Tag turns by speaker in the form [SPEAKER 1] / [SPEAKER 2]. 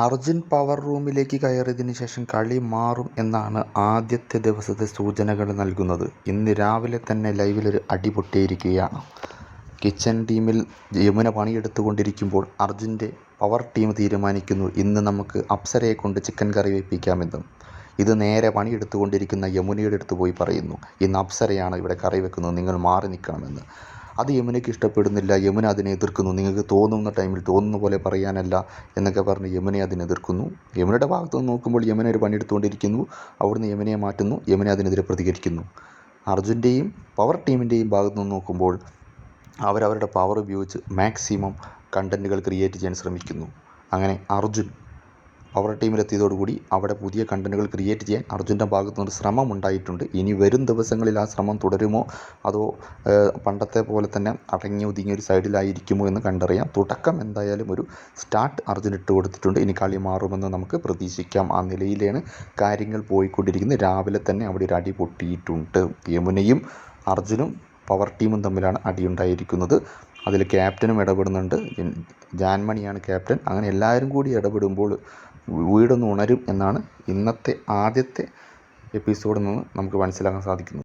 [SPEAKER 1] Arjun power റൂമിലേക്ക് കയറിയതിന് ശേഷം കളി മാറും എന്നാണ് ആദ്യത്തെ ദിവസത്തെ സൂചനകൾ നൽകുന്നത്. ഇന്ന് രാവിലെ തന്നെ ലൈവിലൊരു അടി പൊട്ടിയിരിക്കുകയാണ്. കിച്ചൺ ടീമിൽ യമുന പണിയെടുത്തുകൊണ്ടിരിക്കുമ്പോൾ അർജുൻ്റെ പവർ ടീം തീരുമാനിക്കുന്നു, ഇന്ന് നമുക്ക് അപ്സരയെ കൊണ്ട് ചിക്കൻ കറി വെപ്പിക്കാമെന്നും. ഇത് നേരെ പണിയെടുത്തുകൊണ്ടിരിക്കുന്ന യമുനയുടെ അടുത്ത് പോയി പറയുന്നു, ഇന്ന് അപ്സരയാണ് ഇവിടെ കറി വെക്കുന്നത്, നിങ്ങൾ മാറി നിൽക്കണമെന്ന്. അത് യമുനയ്ക്ക് ഇഷ്ടപ്പെടുന്നില്ല. യമുന അതിനെ എതിർക്കുന്നു. നിങ്ങൾക്ക് തോന്നുന്ന ടൈമിൽ തോന്നുന്ന പോലെ പറയാനല്ല എന്നൊക്കെ പറഞ്ഞ് യമുന അതിനെ എതിർക്കുന്നു. യമുനയുടെ ഭാഗത്ത് നിന്ന് നോക്കുമ്പോൾ യമുന ഒരു പണിയെടുത്തുകൊണ്ടിരിക്കുന്നു. അവിടുന്ന് യമുനയെ മാറ്റുന്നു. യമുന അതിനെതിരെ പ്രതികരിക്കുന്നു. അർജുൻ്റെയും പവർ ടീമിൻ്റെയും ഭാഗത്ത് നിന്ന് നോക്കുമ്പോൾ അവരവരുടെ പവർ ഉപയോഗിച്ച് മാക്സിമം കണ്ടൻറ്റുകൾ ക്രിയേറ്റ് ചെയ്യാൻ ശ്രമിക്കുന്നു. അങ്ങനെ അർജുൻ പവർ ടീമിലെത്തിയതോടുകൂടി അവിടെ പുതിയ കണ്ടൻറ്റുകൾ ക്രിയേറ്റ് ചെയ്യാൻ അർജുൻ്റെ ഭാഗത്തു നിന്നൊരു ശ്രമം ഉണ്ടായിട്ടുണ്ട്. ഇനി വരും ദിവസങ്ങളിൽ ആ ശ്രമം തുടരുമോ അതോ പണ്ടത്തെ പോലെ തന്നെ അടങ്ങി ഒതുങ്ങിയ ഒരു സൈഡിലായിരിക്കുമോ എന്ന് കണ്ടറിയാം. തുടക്കം എന്തായാലും ഒരു സ്റ്റാർട്ട് അർജുൻ ഇട്ട് കൊടുത്തിട്ടുണ്ട്. ഇനി കളി മാറുമെന്ന് നമുക്ക് പ്രതീക്ഷിക്കാം. ആ നിലയിലാണ് കാര്യങ്ങൾ പോയിക്കൊണ്ടിരിക്കുന്നത്. രാവിലെ തന്നെ അവിടെ ഒരു അടി പൊട്ടിയിട്ടുണ്ട്. യമുനയും അർജുനും പവർ ടീമും തമ്മിലാണ് അടിയുണ്ടായിരിക്കുന്നത്. അതിൽ ക്യാപ്റ്റനും ഇടപെടുന്നുണ്ട്. ജാൻമണിയാണ് ക്യാപ്റ്റൻ. അങ്ങനെ എല്ലാവരും കൂടി ഇടപെടുമ്പോൾ വീടൊന്ന് ഉണരും എന്നാണ് ഇന്നത്തെ ആദ്യത്തെ എപ്പിസോഡിൽ നിന്ന് നമുക്ക് മനസ്സിലാക്കാൻ സാധിക്കുന്നത്.